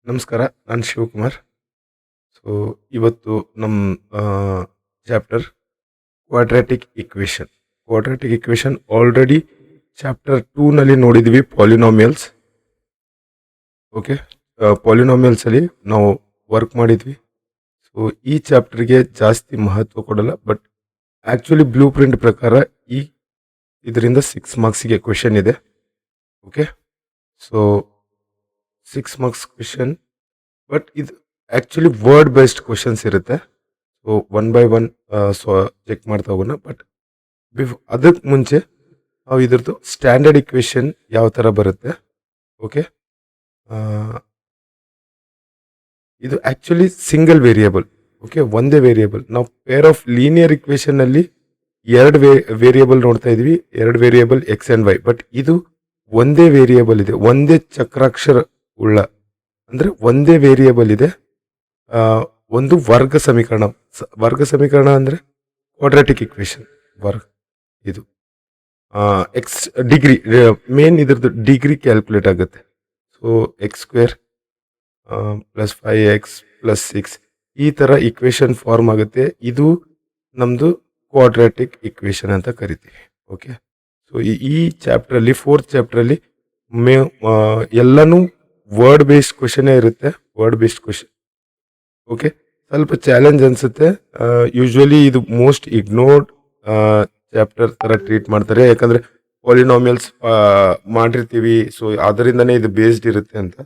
ನಮಸ್ಕಾರ. ನಾನು ಶಿವಕುಮಾರ್. ಸೊ, ಇವತ್ತು ನಮ್ಮ chapter quadratic equation. Quadratic equation already chapter 2ನಲ್ಲಿ ನೋಡಿದ್ವಿ ಪಾಲಿನಾಮಿಯಲ್ಸ್. ಓಕೆ, ಪಾಲಿನಾಮಿಯಲ್ಸಲ್ಲಿ ನಾವು ವರ್ಕ್ ಮಾಡಿದ್ವಿ. ಸೊ, ಈ ಚಾಪ್ಟರ್ಗೆ ಜಾಸ್ತಿ ಮಹತ್ವ ಕೊಡಲ್ಲ, ಬಟ್ ಆ್ಯಕ್ಚುಲಿ ಬ್ಲೂ ಪ್ರಿಂಟ್ ಪ್ರಕಾರ ಇದರಿಂದ 6 ಮಾರ್ಕ್ಸಿಗೆ ಕ್ವೆಶನ್ ಇದೆ. Okay, so 6 marks question, but ಇದು ಆ್ಯಕ್ಚುಲಿ ವರ್ಡ್ ಬೇಸ್ಡ್ ಕ್ವೆಶನ್ಸ್ ಇರುತ್ತೆ. So one by one check ಮಾಡ್ತಾ ಹೋಗೋಣ. ಬಟ್ ಅದಕ್ಕೆ ಮುಂಚೆ ನಾವು ಇದ್ರದ್ದು ಸ್ಟ್ಯಾಂಡರ್ಡ್ ಇಕ್ವೇಶನ್ ಯಾವ ಥರ ಬರುತ್ತೆ. ಓಕೆ, ಇದು ಆ್ಯಕ್ಚುಲಿ ಸಿಂಗಲ್ ವೇರಿಯೇಬಲ್. ಓಕೆ, ಒಂದೇ ವೇರಿಯೇಬಲ್. ನಾವು ಪೇರ್ ಆಫ್ ಲೀನಿಯರ್ ಇಕ್ವೇಶನ್ನಲ್ಲಿ ಎರಡು ವೇರಿಯೇಬಲ್ ನೋಡ್ತಾ ಇದ್ವಿ, ಎರಡು variable x and y. But ಇದು ಒಂದೇ ವೇರಿಯೇಬಲ್ ಇದೆ, ಒಂದೇ ಚಕ್ರಾಕ್ಷರ ಉಳ್ಳ, ಅಂದರೆ ಒಂದೇ ವೇರಿಯೇಬಲ್ ಇದೆ. ಒಂದು ವರ್ಗ ಸಮೀಕರಣ. ವರ್ಗ ಸಮೀಕರಣ ಅಂದರೆ ಕ್ವಾಡ್ರಾಟಿಕ್ ಇಕ್ವೇಶನ್ ವರ್ಗ. ಇದು ಎಕ್ಸ್ ಡಿಗ್ರಿ ಮೇನ್ ಇದ್ರದ್ದು ಡಿಗ್ರಿ ಕ್ಯಾಲ್ಕುಲೇಟ್ ಆಗುತ್ತೆ. ಸೊ x² + 5x + 6 ಈ ಥರ ಇಕ್ವೇಶನ್ ಫಾರ್ಮ್ ಆಗುತ್ತೆ. ಇದು ನಮ್ಮದು ಕ್ವಾಡ್ರಾಟಿಕ್ ಇಕ್ವೇಶನ್ ಅಂತ ಕರಿತೀವಿ. ಓಕೆ, ಸೊ ಈ ಚಾಪ್ಟ್ರಲ್ಲಿ 4th ಚಾಪ್ಟ್ರಲ್ಲಿ ಎಲ್ಲನೂ ವರ್ಡ್ ಬೇಸ್ಡ್ ಕ್ವೆಶನೇ ಇರುತ್ತೆ. Word based question. ಓಕೆ, ಸ್ವಲ್ಪ ಚಾಲೆಂಜ್ ಅನಿಸುತ್ತೆ. ಯೂಶ್ವಲಿ ಇದು ಮೋಸ್ಟ್ ಇಗ್ನೋರ್ಡ್ ಚಾಪ್ಟರ್ ಥರ ಟ್ರೀಟ್ ಮಾಡ್ತಾರೆ, ಯಾಕಂದರೆ ಪಾಲಿನಾಮಿಯಲ್ಸ್ ಮಾಡಿರ್ತೀವಿ. ಸೊ ಅದರಿಂದನೇ ಇದು ಬೇಸ್ಡ್ ಇರುತ್ತೆ ಅಂತ.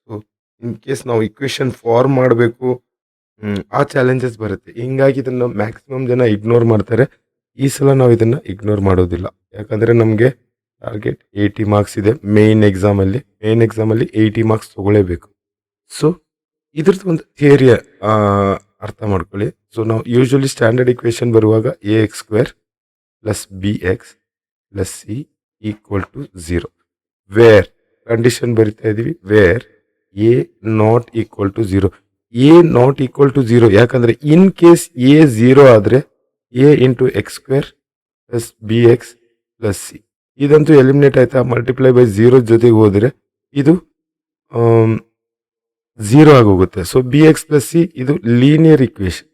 ಸೊ ಇನ್ ಕೇಸ್ ನಾವು ಇಕ್ವೇಶನ್ ಫಾರ್ಮ್ ಮಾಡಬೇಕು, ಆ ಚಾಲೆಂಜಸ್ ಬರುತ್ತೆ. ಹಿಂಗಾಗಿ ಇದನ್ನು ಮ್ಯಾಕ್ಸಿಮಮ್ ಜನ ಇಗ್ನೋರ್ ಮಾಡ್ತಾರೆ. ಈ ಸಲ ನಾವು ಇದನ್ನು ಇಗ್ನೋರ್ ಮಾಡೋದಿಲ್ಲ, ಯಾಕಂದರೆ ನಮಗೆ ಟಾರ್ಗೆಟ್ 80 ಮಾರ್ಕ್ಸ್ ಇದೆ ಮೇನ್ ಎಕ್ಸಾಮಲ್ಲಿ. 80 ಮಾರ್ಕ್ಸ್ ತೊಗೊಳ್ಳೇಬೇಕು. ಸೊ ಇದ್ರದ್ದು ಒಂದು ಥಿಯರಿಯ ಅರ್ಥ ಮಾಡ್ಕೊಳ್ಳಿ. ಸೊ ನಾವು ಯೂಶ್ವಲಿ ಸ್ಟ್ಯಾಂಡರ್ಡ್ ಇಕ್ವೇಶನ್ ಬರುವಾಗ ax² + bx + c = 0. Wear condition ಬರಿತಾ ಇದ್ದೀವಿ, ವೇರ್ a ≠ 0. a ≠ 0 ಯಾಕಂದರೆ ಇನ್ ಕೇಸ್ a 0 ಆದರೆ a × x² + bx + c ಇದಂತೂ ಎಲಿಮಿನೇಟ್ ಆಯ್ತಾ. ಮಲ್ಟಿಪ್ಲೈ ಬೈ 0 ಜೊತೆಗೆ ಹೋದರೆ ಇದು 0 ಆಗೋಗುತ್ತೆ. ಸೊ bx + c ಇದು ಲೀನಿಯರ್ ಇಕ್ವೇಶನ್,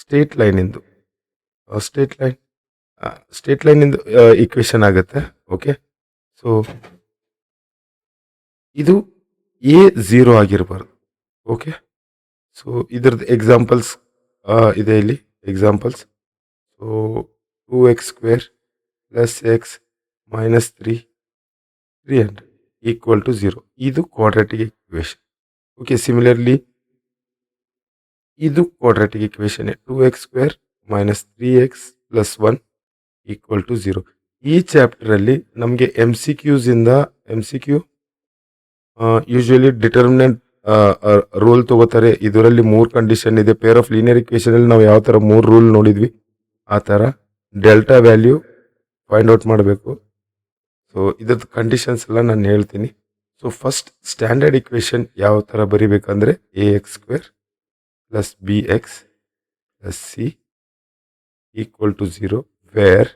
ಸ್ಟ್ರೇಟ್ ಲೈನಿಂದು ಇಕ್ವೇಶನ್ ಆಗುತ್ತೆ. ಓಕೆ, ಸೊ ಇದು a 0 ಆಗಿರಬಾರ್ದು. ಓಕೆ, ಸೊ ಇದ್ರದ್ದು ಎಕ್ಸಾಂಪಲ್ಸ್ ಇದೆ ಇಲ್ಲಿ. Examples, so 2x² + x - 300 = 0. ಇದು ಕ್ವಾಡ್ರಾಟಿಕ್ ಇಕ್ವೇಶನ್. ಓಕೆ, ಸಿಮಿಲರ್ಲಿ ಇದು ಕ್ವಾಡ್ರಾಟಿಕ್ ಇಕ್ವೇಶನ್ 2x² - 3x + 1 = 0. ಈ ಚಾಪ್ಟರಲ್ಲಿ ನಮಗೆ M C Q usually determinant rule ತಗೋತಾರೆ. ಇದರಲ್ಲಿ 3 ಕಂಡೀಷನ್ ಇದೆ. ಪೇರ್ ಆಫ್ ಲೀನಿಯರ್ ಇಕ್ವೇಶನಲ್ಲಿ ನಾವು ಯಾವ ಥರ 3 ರೂಲ್ ನೋಡಿದ್ವಿ, ಆ ಥರ ಡೆಲ್ಟಾ ವ್ಯಾಲ್ಯೂ ಫೈಂಡ್ ಔಟ್ ಮಾಡಬೇಕು. ಸೊ ಇದ್ರದ್ದು ಕಂಡೀಷನ್ಸ್ ಎಲ್ಲ ನಾನು ಹೇಳ್ತೀನಿ. ಸೊ ಫಸ್ಟ್ ಸ್ಟ್ಯಾಂಡರ್ಡ್ ಇಕ್ವೇಶನ್ ಯಾವ ಥರ ಬರಿಬೇಕಂದ್ರೆ ax² + bx + c = 0, where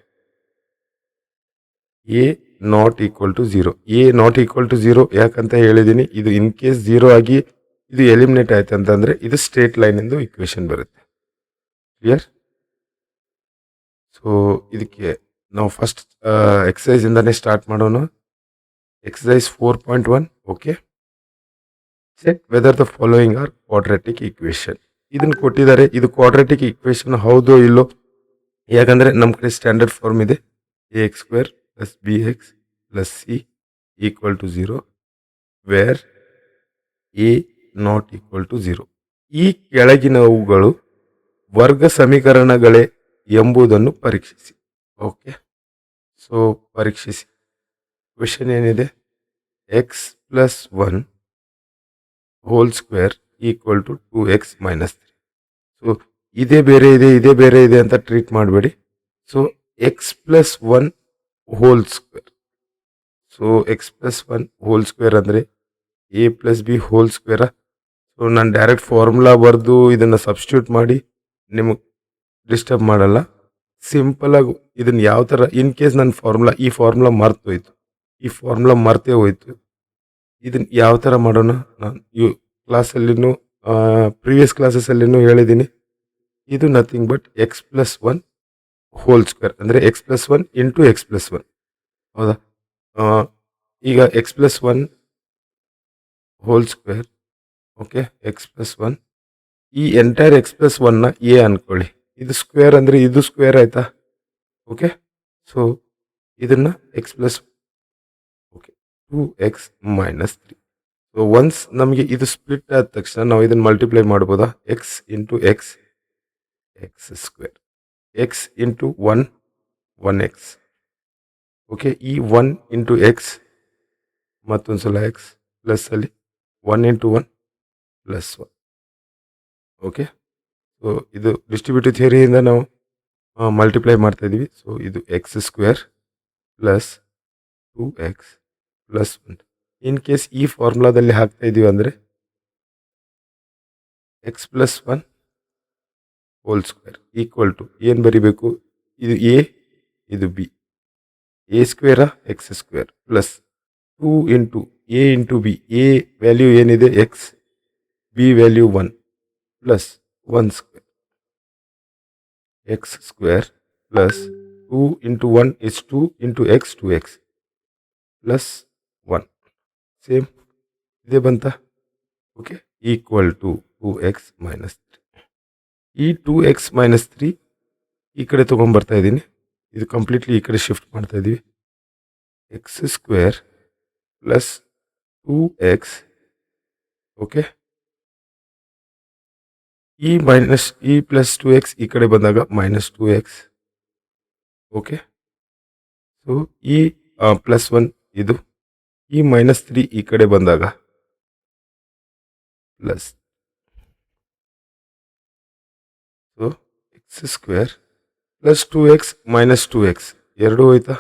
a ≠ 0. a ≠ 0 ಯಾಕಂತ ಹೇಳಿದ್ದೀನಿ, ಇದು ಇನ್ ಕೇಸ್ 0 ಆಗಿ ಇದು ಎಲಿಮಿನೇಟ್ ಆಯ್ತು ಅಂತಂದರೆ ಇದು ಸ್ಟ್ರೇಟ್ ಲೈನಿಂದು ಇಕ್ವೇಶನ್ ಬರುತ್ತೆ. ಕ್ಲಿಯರ್? ಸೊ ಇದಕ್ಕೆ ನಾವು ಫಸ್ಟ್ ಎಕ್ಸಸೈಸ್ ಇಂದಾನೆ ಸ್ಟಾರ್ಟ್ ಮಾಡೋಣ. Exercise 4.1. Okay, check whether the following are quadratic equation. ಇದನ್ನು ಕೊಟ್ಟಿದ್ದಾರೆ. ಇದು ಕ್ವಾಡ್ರಾಟಿಕ್ ಇಕ್ವೇಶನ್ ಹೌದೋ ಇಲ್ಲೋ, ಯಾಕಂದರೆ ನಮ್ಮ ಕಡೆ ಸ್ಟ್ಯಾಂಡರ್ಡ್ ಫಾರ್ಮ್ ಇದೆ ax² + bx + c = 0, where a ≠ 0. ಈ ಕೆಳಗಿನವುಗಳು ವರ್ಗ ಸಮೀಕರಣಗಳೇ ಎಂಬುದನ್ನು ಪರೀಕ್ಷಿಸಿ. ಓಕೆ, ಸೊ ಪರೀಕ್ಷಿಸಿ. ಕ್ವೆಶನ್ ಏನಿದೆ, x + 1² = 2x - 3. ಸೊ ಇದೇ ಬೇರೆ ಇದೆ ಅಂತ ಟ್ರೀಟ್ ಮಾಡಬೇಡಿ. ಸೊ x + 1² ಸೊ x + 1² ಅಂದರೆ a + b². ಸೊ ನಾನು ಡೈರೆಕ್ಟ್ ಫಾರ್ಮುಲಾ ಬರೆದು ಇದನ್ನು ಸಬ್ಸ್ಟಿಟ್ಯೂಟ್ ಮಾಡಿ ನಿಮಗೆ ಡಿಸ್ಟರ್ಬ್ ಮಾಡಲ್ಲ. ಸಿಂಪಲಾಗಿ ಇದನ್ನು ಯಾವ ಥರ, ಇನ್ ಕೇಸ್ ನನ್ನ ಈ ಫಾರ್ಮುಲಾ ಮರ್ತೇ ಹೋಯ್ತು, ಇದನ್ನ ಯಾವ ಥರ ಮಾಡೋಣ, ನಾನು ಕ್ಲಾಸಲ್ಲಿನೂ ಪ್ರೀವಿಯಸ್ ಕ್ಲಾಸಸ್ಸಲ್ಲಿನೂ ಹೇಳಿದ್ದೀನಿ. ಇದು nothing but x plus one whole square, ಅಂದರೆ x plus one into x plus one, ಹೌದಾ? ಆ, ಈಗ x plus one whole square, okay, x plus one, ಈ ಎಂಟೈರ್ ಎಕ್ಸ್ ಪ್ಲಸ್ ಒನ್ನ ಎ ಅನ್ಕೊಳ್ಳಿ. ಇದು ಸ್ಕ್ವೇರ್ ಅಂದರೆ ಇದು ಸ್ಕ್ವೇರ್ ಆಯ್ತಾ? ಓಕೆ, ಸೊ ಇದನ್ನ x plus, okay, 2x minus 3. So once ನಮಗೆ ಇದು ಸ್ಪ್ಲಿಟ್ ಆದ ತಕ್ಷಣ ನಾವು ಇದನ್ನು ಮಲ್ಟಿಪ್ಲೈ ಮಾಡ್ಬೋದಾ? X into x, x square, X into one, one x, okay. ಈ ಒನ್ ಇಂಟು ಎಕ್ಸ್ ಮತ್ತೊಂದು ಸಲ ಎಕ್ಸ್ ಪ್ಲಸ್ ಅಲ್ಲಿ one into one plus one, okay. So ಇದು ಡಿಸ್ಟ್ರಿಬ್ಯೂಟಿವ್ ಥಿಯರಿಯಿಂದ ನಾವು ಮಲ್ಟಿಪ್ಲೈ ಮಾಡ್ತಾ ಇದ್ದೀವಿ. ಸೊ ಇದು x square plus 2x plus 1. In case ಈ ಫಾರ್ಮುಲಾದಲ್ಲಿ ಹಾಕ್ತಾ ಇದ್ದೀವಿ ಅಂದರೆ x plus one whole square equal to ಏನು ಬರಿಬೇಕು? ಇದು ಎ, ಇದು ಬಿ, ಎ ಸ್ಕ್ವೇರಾ x square plus 2 into A into B, A value ಏನಿದೆ X, B value 1 plus 1 square, X square plus 2 into 1 is 2 into X 2x plus 1, same ಇದೇ ಬಂತ, okay, equal to 2x minus 3. ಈ 2x minus 3 ಈ ಕಡೆ ತೊಗೊಂಬರ್ತಾ ಇದ್ದೀನಿ, ಇದು completely ಈ ಕಡೆ ಶಿಫ್ಟ್ ಮಾಡ್ತಾ ಇದ್ದೀವಿ. X square plus 2x, okay, ಈ ಮೈನಸ್ ಈ ಪ್ಲಸ್ 2x ಈ ಕಡೆ ಬಂದಾಗ ಮೈನಸ್ 2x, ಓಕೆ. ಸೊ ಈ ಪ್ಲಸ್ 1 ಇದು, ಈ ಮೈನಸ್ 3 ಈ ಕಡೆ ಬಂದಾಗ plus, so x square plus 2x minus 2x ಎರಡು ಹೋಯ್ತಾ?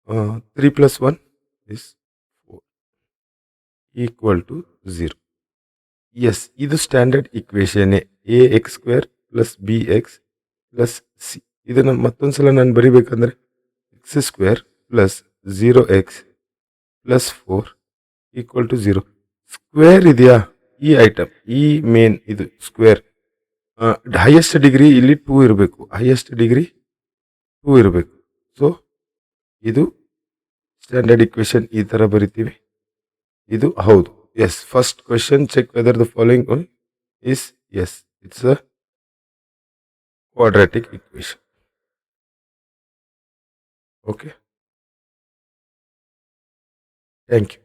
3 plus 1 is 4 equal to 0. Yes, ಇದು standard equation. A x square plus B x plus C. ಇದನ್ನು ಮತ್ತೊಂದು ಸಲ ನಾನು ಬರಿಬೇಕಂದ್ರೆ x square plus 0x plus 4 equal to 0. Square ಇದೆಯಾ ಈ ಐಟಮ್, ಈ ಮೇನ್ ಇದು ಸ್ಕ್ವೇರ್, ಹೈಯೆಸ್ಟ್ ಡಿಗ್ರಿ ಇಲ್ಲಿ 2 ಇರಬೇಕು, ಹೈಯೆಸ್ಟ್ ಡಿಗ್ರಿ 2 ಇರಬೇಕು. ಸೊ ಇದು ಸ್ಟ್ಯಾಂಡರ್ಡ್ ಇಕ್ವೇಶನ್ ಈ ಥರ ಬರಿತೀವಿ. ಇದು ಹೌದು, yes. First question, check whether the following one is yes, it's a quadratic equation. Okay, thank you.